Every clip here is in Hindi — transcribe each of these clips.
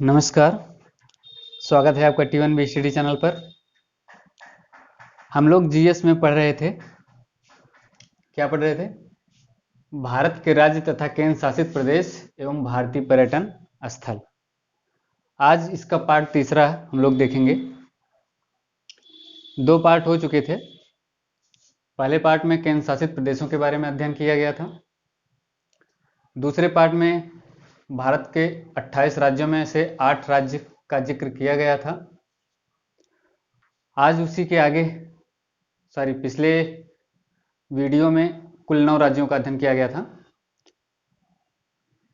नमस्कार। स्वागत है आपका T1 बी स्टडी चैनल पर। हम लोग जीएस में पढ़ रहे थे। क्या पढ़ रहे थे? भारत के राज्य तथा केंद्र शासित प्रदेश एवं भारतीय पर्यटन स्थल। आज इसका पार्ट तीसरा हम लोग देखेंगे। दो पार्ट हो चुके थे। पहले पार्ट में केंद्र शासित प्रदेशों के बारे में अध्ययन किया गया था। दूसरे पार्ट में भारत के 28 राज्यों में से 8 राज्य का जिक्र किया गया था। आज उसी के आगे पिछले वीडियो में कुल 9 राज्यों का अध्ययन किया गया था।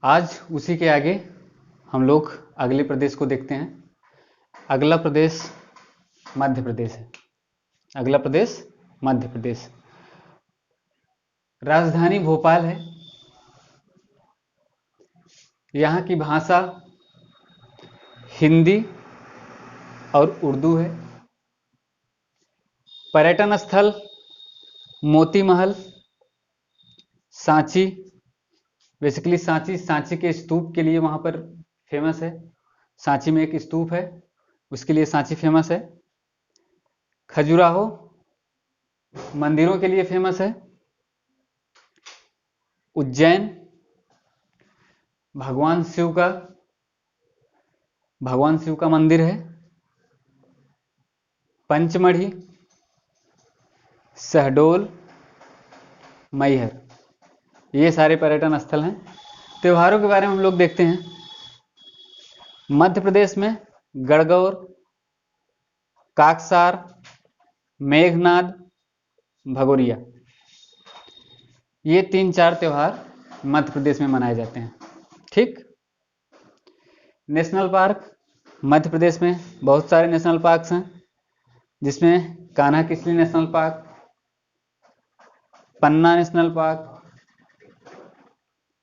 आज उसी के आगे हम लोग अगले प्रदेश को देखते हैं। अगला प्रदेश मध्य प्रदेश है। अगला प्रदेश मध्य प्रदेश। राजधानी भोपाल है। यहाँ की भाषा हिंदी और उर्दू है। पर्यटन स्थल मोती महल, सांची। बेसिकली सांची के स्तूप के लिए वहाँ पर फेमस है। सांची में एक स्तूप है, उसके लिए सांची फेमस है। खजुराहो मंदिरों के लिए फेमस है। उज्जैन भगवान शिव का मंदिर है। पंचमढ़ी, शहडोल, मैहर, ये सारे पर्यटन स्थल हैं। त्योहारों के बारे में हम लोग देखते हैं। मध्य प्रदेश में गणगौर, काकसार, मेघनाद, भगोरिया, ये 3-4 त्यौहार मध्य प्रदेश में मनाए जाते हैं। ठीक। नेशनल पार्क मध्य प्रदेश में बहुत सारे नेशनल पार्क्स हैं, जिसमें Kanha Kisli national park, Panna national park,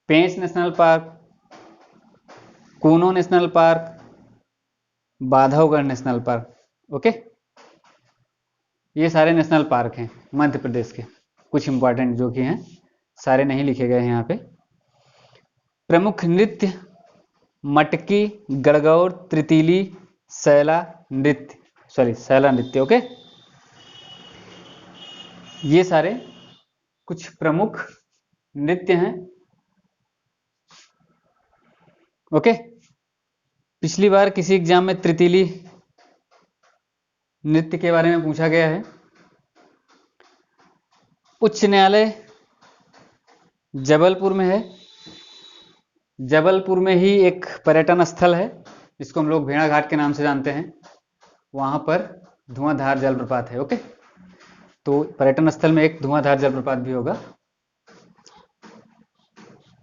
Pench national park, Kuno national park, Bandhavgarh national park. Okay, ये सारे नेशनल पार्क हैं मध्य प्रदेश के। कुछ इंपॉर्टेंट जो कि हैं, सारे नहीं लिखे गए हैं यहाँ पे। प्रमुख नृत्य मटकी, गणगौर, त्रितिली, शैला नृत्य। ओके, ये सारे कुछ प्रमुख नृत्य हैं। ओके, पिछली बार किसी एग्जाम में त्रितिली नृत्य के बारे में पूछा गया है। उच्च न्यायालय जबलपुर में है। जबलपुर में ही एक पर्यटन स्थल है, जिसको हम लोग भेड़ा घाट के नाम से जानते हैं। वहां पर धुआंधार जलप्रपात है। ओके, तो पर्यटन स्थल में एक धुआंधार जलप्रपात भी होगा।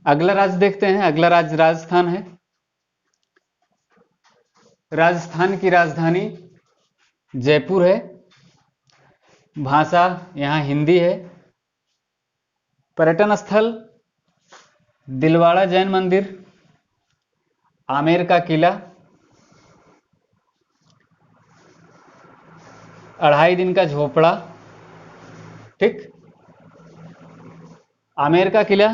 अगला राज्य देखते हैं। अगला राज्य राजस्थान है। राजस्थान की राजधानी जयपुर है। भाषा यहाँ हिंदी है। पर्यटन स्थल दिलवाड़ा जैन मंदिर, आमेर का किला, 2.5 दिन का झोपड़ा। ठीक, आमेर का किला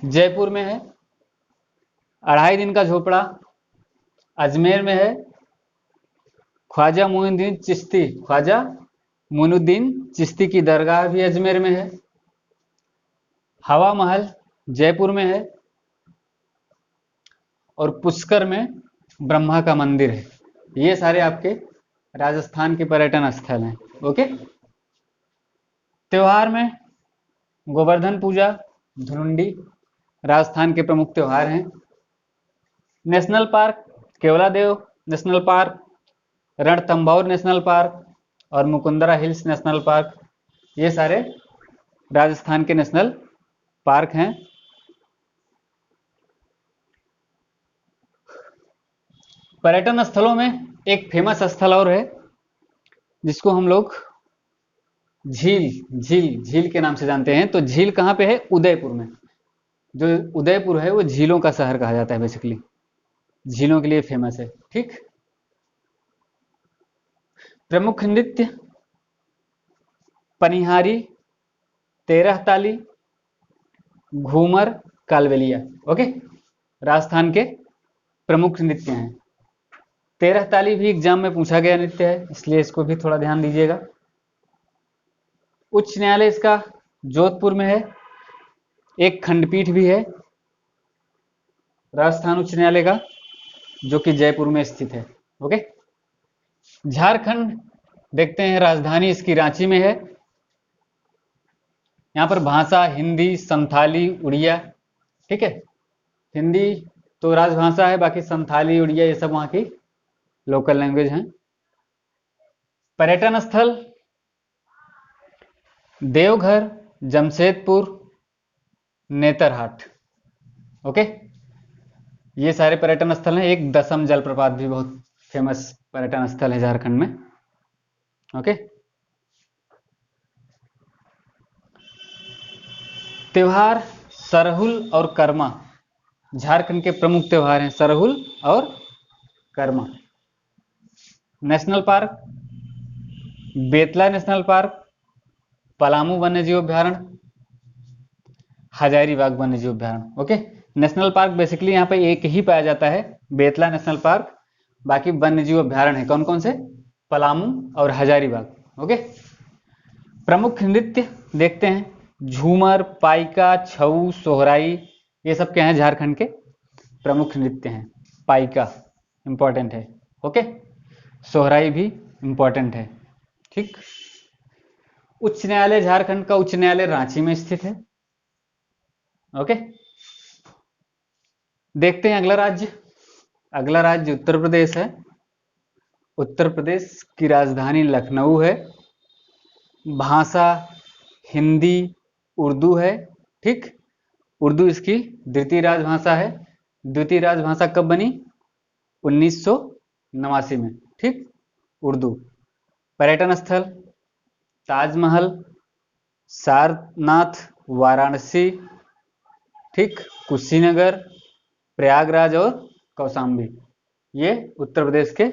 जयपुर में है। 2.5 दिन का झोपड़ा अजमेर में है। ख्वाजा मोइनुद्दीन चिश्ती की दरगाह भी अजमेर में है। हवा महल जयपुर में है। और पुष्कर में ब्रह्मा का मंदिर है। ये सारे आपके राजस्थान के पर्यटन स्थल हैं। ओके, त्योहार में गोवर्धन पूजा, धुलुंडी राजस्थान के प्रमुख त्योहार हैं। National park Keoladeo national park, Ranthambore national park और मुकुंदरा हिल्स नेशनल पार्क, ये सारे राजस्थान के नेशनल पार्क हैं। पर्यटन स्थलों में एक फेमस स्थल और है, जिसको हम लोग झील के नाम से जानते हैं। तो झील कहाँ पे है? उदयपुर में। जो उदयपुर है वो झीलों का शहर कहा जाता है। बेसिकली झीलों के लिए फेमस है। ठीक, प्रमुख नृत्य पनिहारी, तेरह ताली, घूमर, कालबेलिया। ओके, राजस्थान के प्रमुख नृत्य हैं। 13 ताली भी एग्जाम में पूछा गया नृत्य है, इसलिए इसको भी थोड़ा ध्यान दीजिएगा। उच्च न्यायालय इसका जोधपुर में है। एक खंडपीठ भी है राजस्थान उच्च न्यायालय का, जो कि जयपुर में स्थित है। ओके। झारखंड देखते हैं, राजधानी इसकी रांची में है। यहाँ पर भाषा हिंदी, संथाली, उड़िया। ठीक है, हिंदी तो राजभाषा है, बाकी संथाली, उड़िया ये सब वहाँ की लोकल लैंग्वेज हैं। पर्यटन स्थल देवघर, जमशेदपुर, नेतरहाट। ओके, ये सारे पर्यटन स्थल हैं। एक दसम जलप्रपात भी बहुत फेमस पर्यटन स्थल है झारखंड में। ओके, त्योहार सरहुल और कर्मा झारखंड के प्रमुख त्योहार हैं, सरहुल और Karma. National park Betla national park, Palamu वन्यजीव अभ्यारण्य, हजारीबाग वन्यजीव अभ्यारण्य। ओके, नेशनल पार्क बेसिकली यहाँ पे एक ही पाया जाता है, बेतला नेशनल पार्क। बाकी वन्यजीव अभ्यारण्य है कौन कौन से? पलामू और हजारीबाग। ओके, प्रमुख नृत्य देखते हैं, झूमर, पाइका, छऊ, सोहराई, ये सब क्या हैं झारखंड के प्रमुख नृत्य हैं। पाइका इंपॉर्टेंट है। ओके, सोहराई भी इंपॉर्टेंट है। ठीक। उच्च न्यायालय झारखंड का उच्च न्यायालय रांची में स्थित है। ओके, देखते हैं अगला राज्य। अगला राज्य उत्तर प्रदेश है। उत्तर प्रदेश की राजधानी लखनऊ है। भाषा हिंदी, उर्दू है। ठीक, उर्दू इसकी द्वितीय राजभाषा है। द्वितीय राजभाषा कब बनी? 1989 में। ठीक, उर्दू। पर्यटन स्थल ताजमहल, सारनाथ, वाराणसी, ठीक, कुशीनगर, प्रयागराज और कौशाम्बी, ये उत्तर प्रदेश के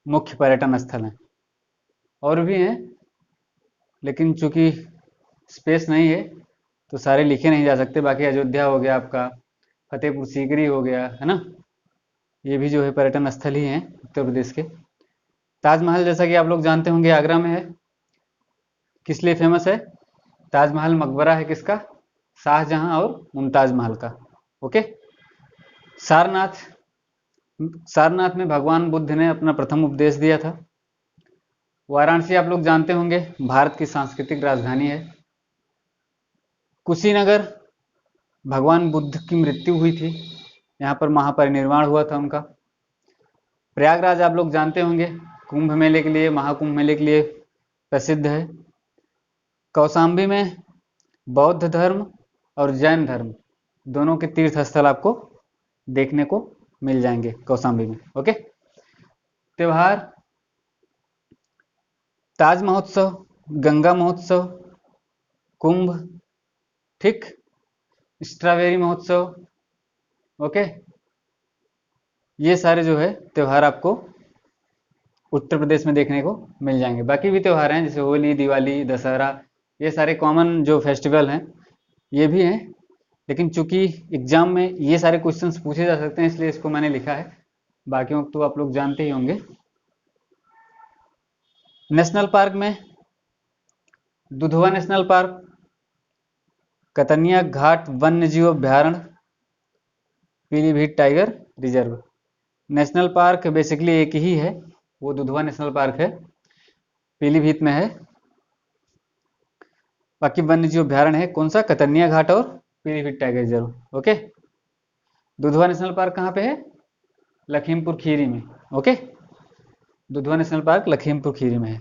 मुख्य पर्यटन स्थल हैं। और भी हैं, लेकिन चूंकि स्पेस नहीं है तो सारे लिखे नहीं जा सकते। बाकी अयोध्या हो गया आपका, फतेहपुर सीकरी हो गया, है ना, ये भी जो है पर्यटन स्थल ही हैं उत्तर प्रदेश के। ताजमहल जैसा कि आप लोग जानते होंगे आगरा में है। किस लिए फेमस है? ताजमहल मकबरा है किसका? शाहजहां और मुमताज महल का। ओके, सारनाथ, सारनाथ में भगवान बुद्ध ने अपना प्रथम उपदेश दिया था। वाराणसी आप लोग जानते होंगे, भारत की सांस्कृतिक राजधानी है। कुशीनगर भगवान बुद्ध की मृत्यु हुई थी, यहाँ पर महापरिनिर्वाण हुआ था उनका। प्रयागराज आप लोग जानते होंगे, कुंभ मेले के लिए, महाकुंभ मेले के लिए प्रसिद्ध है। कौशाम्बी में बौद्ध धर्म और जैन धर्म दोनों के तीर्थ स्थल आपको देखने को मिल जाएंगे कौशाम्बी में। ओके, त्योहार ताज महोत्सव, गंगा महोत्सव, कुंभ, ठीक, स्ट्रॉबेरी महोत्सव। ओके, ये सारे जो है त्योहार आपको उत्तर प्रदेश में देखने को मिल जाएंगे। बाकी भी त्योहार हैं जैसे होली, दिवाली, दशहरा, ये सारे कॉमन जो फेस्टिवल हैं ये भी हैं। लेकिन चूंकि एग्जाम में ये सारे क्वेश्चंस पूछे जा सकते हैं इसलिए इसको मैंने लिखा है, बाकियों तो आप लोग जानते ही होंगे। नेशनल पार्क में दुधवा नेशनल पार्क, कतनिया घाट वन्यजीव अभ्यारण्य, Pilibhit tiger reserve. National park basically एक ही है, वो दुधवा नेशनल पार्क है, पीलीभीत में है। बाकी वन्यजीव अभ्यारण्य है कौन सा? कतनिया घाट और Pilibhit tiger reserve. Okay, Dudhwa national park कहाँ पे है? लखीमपुर खीरी में। Okay, Dudhwa national park Lakhimpur Kheri में है।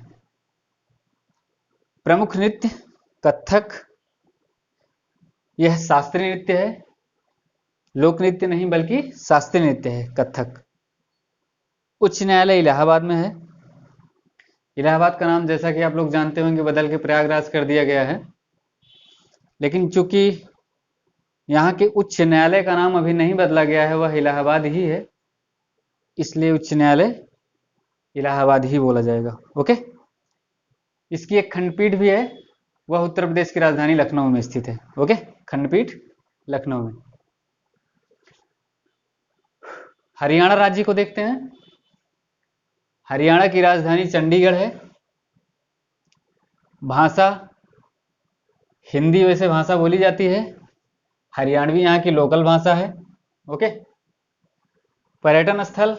प्रमुख नृत्य कथक, यह शास्त्रीय नृत्य है, लोक नृत्य नहीं बल्कि शास्त्रीय नृत्य है कथक। उच्च न्यायालय इलाहाबाद में है। इलाहाबाद का नाम जैसा कि आप लोग जानते होंगे बदल के प्रयागराज कर दिया गया है, लेकिन चूंकि यहाँ के उच्च न्यायालय का नाम अभी नहीं बदला गया है, वह इलाहाबाद ही है, इसलिए उच्च न्यायालय इलाहाबाद ही बोला जाएगा। ओके, इसकी एक खंडपीठ भी है, वह उत्तर प्रदेश की राजधानी लखनऊ में स्थित है। ओके, खंडपीठ लखनऊ में। हरियाणा राज्य को देखते हैं। हरियाणा की राजधानी चंडीगढ़ है। भाषा हिंदी वैसे भाषा बोली जाती है, हरियाणवी यहाँ की लोकल भाषा है। ओके। पर्यटन स्थल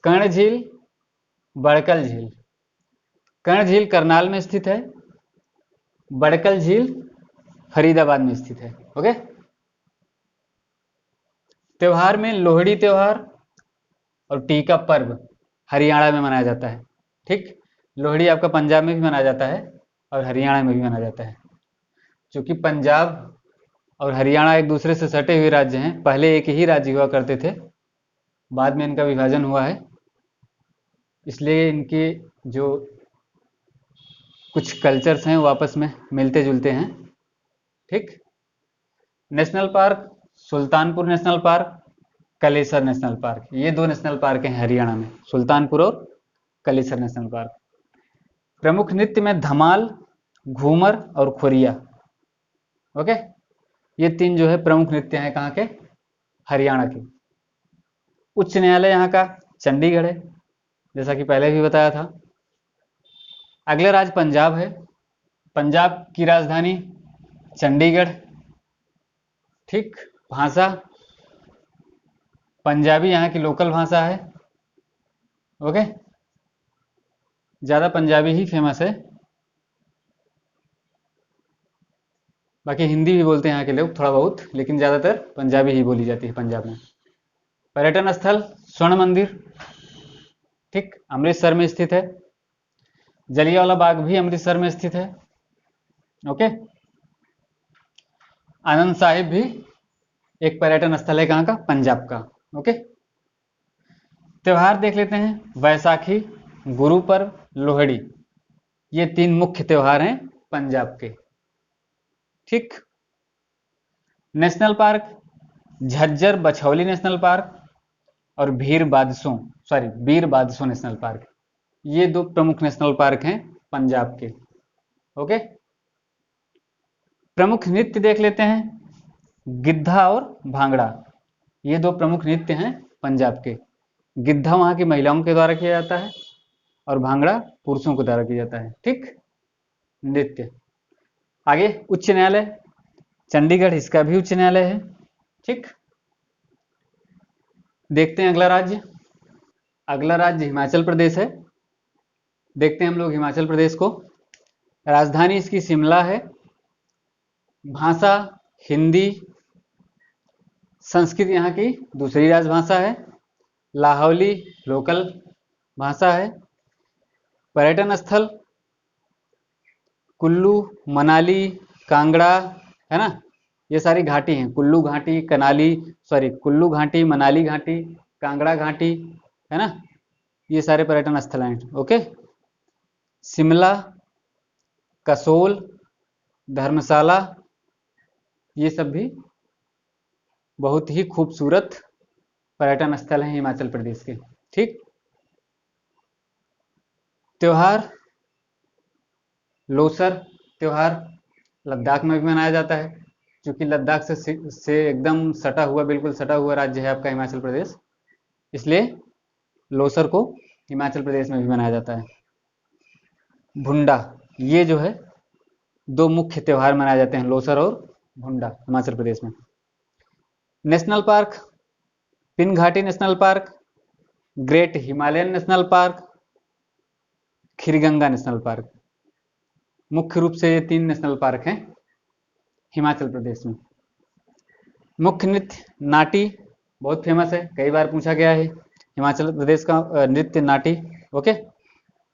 कर्ण झील, बड़कल झील। कर्ण झील करनाल में स्थित है, बड़कल झील फरीदाबाद में स्थित है। ओके। त्योहार में लोहड़ी त्योहार और टीका पर्व हरियाणा में मनाया जाता है। ठीक। लोहड़ी आपका पंजाब में भी मनाया जाता है और हरियाणा में भी मनाया जाता है। क्योंकि पंजाब और हरियाणा एक दूसरे से सटे हुए राज्य हैं, पहले एक ही राज्य हुआ करते थे, बाद में इनका विभाजन हुआ है, इसलिए इनके जो कुछ कल्चर्स हैं वो आपस में मिलते जुलते हैं। ठीक। National park Sultanpur national park, Kalesar national park, ये दो नेशनल पार्क हैं हरियाणा में, सुल्तानपुर और कलेसर नेशनल पार्क। प्रमुख नृत्य में धमाल, घूमर और खोरिया। ओके। ये तीन जो है प्रमुख नृत्य हैं कहाँ के, हरियाणा के। उच्च न्यायालय यहाँ का चंडीगढ़ है, जैसा कि पहले भी बताया था। अगला राज्य पंजाब है। पंजाब की राजधानी चंडीगढ़। ठीक। भाषा पंजाबी यहाँ की लोकल भाषा है। ओके। ज़्यादा पंजाबी ही फेमस है, बाकी हिंदी भी बोलते हैं यहाँ के लोग थोड़ा बहुत, लेकिन ज़्यादातर पंजाबी ही बोली जाती है पंजाब में। पर्यटन स्थल स्वर्ण मंदिर, ठीक, अमृतसर में स्थित है। जलियांवाला बाग भी अमृतसर में स्थित है। ओके। आनंद साहिब भी एक पर्यटन स्थल है कहाँ का, पंजाब का। ओके। त्योहार देख लेते हैं। वैसाखी, गुरु पर्व, लोहड़ी, ये तीन मुख्य त्योहार हैं पंजाब के। ठीक। National park Jhajjar Bachhauli national park और बीर बादसो नेशनल पार्क, ये दो प्रमुख नेशनल पार्क हैं पंजाब के। ओके। प्रमुख नृत्य देख लेते हैं। गिद्धा और भांगड़ा, ये दो प्रमुख नृत्य हैं पंजाब के। गिद्धा वहां की महिलाओं के द्वारा किया जाता है और भांगड़ा पुरुषों के द्वारा किया जाता है। ठीक। नृत्य। आगे उच्च न्यायालय चंडीगढ़, इसका भी उच्च न्यायालय है। ठीक। देखते हैं अगला राज्य। अगला राज्य हिमाचल प्रदेश है। देखते हैं हम लोग हिमाचल प्रदेश को। राजधानी इसकी शिमला है। भाषा हिंदी, संस्कृत यहाँ की दूसरी राजभाषा है। लाहौली लोकल भाषा है। पर्यटन स्थल कुल्लू, मनाली, कांगड़ा, है ना, ये सारी घाटी हैं। कुल्लू घाटी, कुल्लू घाटी, मनाली घाटी, कांगड़ा घाटी, है ना, ये सारे पर्यटन स्थल हैं। ओके। शिमला, कसोल, धर्मशाला, ये सब भी बहुत ही खूबसूरत पर्यटन स्थल हैं हिमाचल प्रदेश के। ठीक। त्योहार लोसर त्योहार लद्दाख में भी मनाया जाता है, क्योंकि लद्दाख से एकदम सटा हुआ, बिल्कुल सटा हुआ राज्य है आपका हिमाचल प्रदेश, इसलिए लोसर को हिमाचल प्रदेश में भी मनाया जाता है। भुंडा, ये जो है दो मुख्य त्योहार मनाए जाते हैं, लोसर और भुंडा, हिमाचल प्रदेश में। National park Pinghati national park, great Himalayan national park, Khirganga national park, मुख्य रूप से ये तीन नेशनल पार्क हैं हिमाचल प्रदेश में। मुख्य नृत्य नाटी, बहुत फेमस है, कई बार पूछा गया है हिमाचल प्रदेश का नृत्य नाटी। ओके।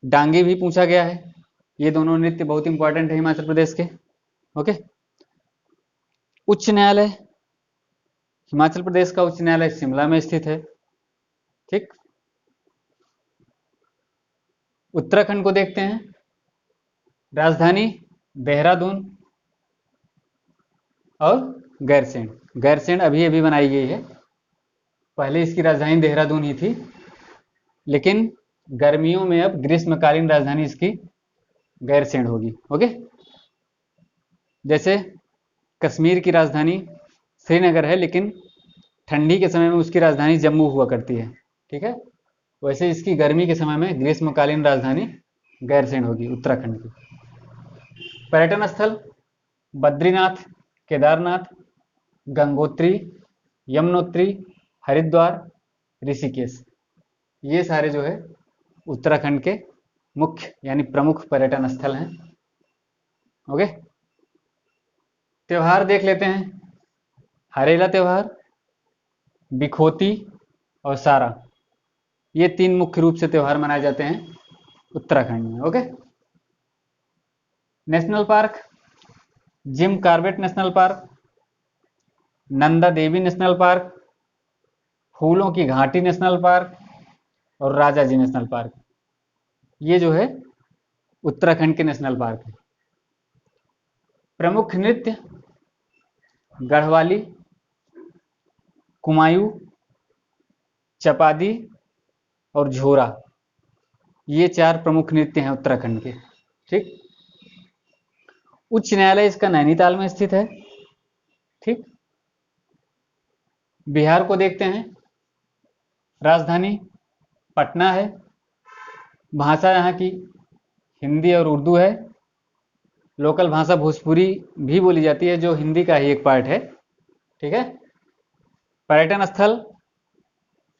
डांगी भी पूछा गया है। ये दोनों नृत्य बहुत इंपॉर्टेंट है हिमाचल प्रदेश के। ओके। उच्च न्यायालय हिमाचल प्रदेश का उच्च न्यायालय शिमला में स्थित है। ठीक। उत्तराखंड को देखते हैं। राजधानी देहरादून और गैरसैंण अभी अभी बनाई गई है, पहले इसकी राजधानी देहरादून ही थी, लेकिन गर्मियों में अब ग्रीष्मकालीन राजधानी इसकी गैरसैंण होगी। ओके। जैसे कश्मीर की राजधानी श्रीनगर है, लेकिन ठंडी के समय में उसकी राजधानी जम्मू हुआ करती है, ठीक है। वैसे इसकी गर्मी के समय में ग्रीष्मकालीन राजधानी गैरसैंण होगी, उत्तराखंड की। पर्यटन स्थल बद्रीनाथ, केदारनाथ, गंगोत्री, यमुनोत्री, हरिद्वार, ऋषिकेश, ये सारे जो है उत्तराखंड के मुख्य यानी प्रमुख पर्यटन स्थल हैं। ओके, त्योहार देख लेते हैं। हरेला त्योहार, बिखोती और सारा, ये 3 मुख्य रूप से त्योहार मनाए जाते हैं उत्तराखंड में। Okay, national park, Jim Corbett national park, Nanda Devi national park, फूलों की घाटी नेशनल पार्क और राजा जी नेशनल पार्क, ये जो है उत्तराखंड के नेशनल पार्क है। प्रमुख नृत्य गढ़वाली, कुमायूं, चपादी और झोरा, ये 4 प्रमुख नृत्य हैं उत्तराखंड के, ठीक। उच्च न्यायालय इसका नैनीताल में स्थित है, ठीक। बिहार को देखते हैं। राजधानी पटना है। भाषा यहाँ की हिंदी और उर्दू है। लोकल भाषा भोजपुरी भी बोली जाती है, जो हिंदी का ही एक पार्ट है, ठीक है। पर्यटन स्थल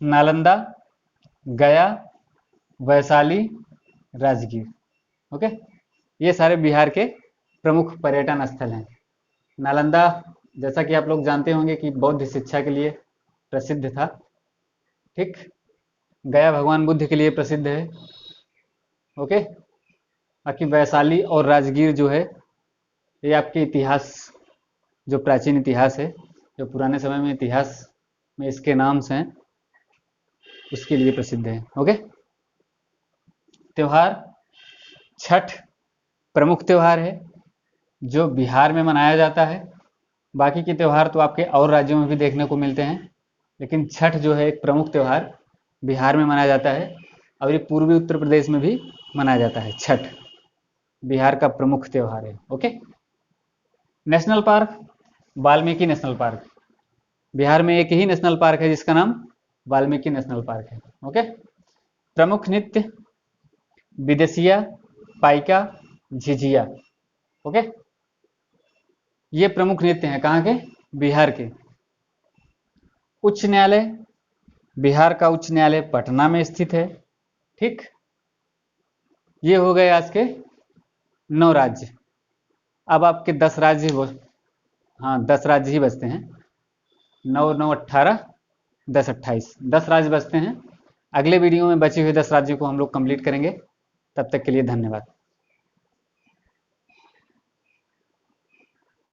नालंदा, गया, वैशाली, राजगीर। ओके, ये सारे बिहार के प्रमुख पर्यटन स्थल हैं। नालंदा, जैसा कि आप लोग जानते होंगे कि बौद्ध शिक्षा के लिए प्रसिद्ध था, ठीक। गया भगवान बुद्ध के लिए प्रसिद्ध है। ओके, बाकी वैशाली और राजगीर जो है ये आपके इतिहास, जो प्राचीन इतिहास है, जो पुराने समय में इतिहास में इसके नाम हैं, उसके लिए प्रसिद्ध है। ओके, त्योहार छठ प्रमुख त्योहार है जो बिहार में मनाया जाता है। बाकी के त्यौहार तो आपके और राज्यों में भी देखने को मिलते हैं, लेकिन छठ जो है एक प्रमुख त्यौहार बिहार में मनाया जाता है और ये पूर्वी उत्तर प्रदेश में भी मनाया जाता है। छठ बिहार का प्रमुख त्यौहार है। Okay, national park Valmiki national park, Bihar में एक ही नेशनल पार्क है जिसका नाम वाल्मीकि नेशनल पार्क है। ओके, प्रमुख नृत्य विदेशिया, पाइका, झिझिया। ओके, ये प्रमुख नृत्य हैं कहाँ के? बिहार के। उच्च न्यायालय, बिहार का उच्च न्यायालय पटना में स्थित है, ठीक। ये हो गए आज के 9 राज्य। अब आपके 10 राज्य, हाँ 10 राज्य ही बचते हैं। 9 9 18 10 28 10 राज्य बचते हैं। अगले वीडियो में बचे हुए 10 राज्यों को हम लोग कंप्लीट करेंगे। तब तक के लिए धन्यवाद।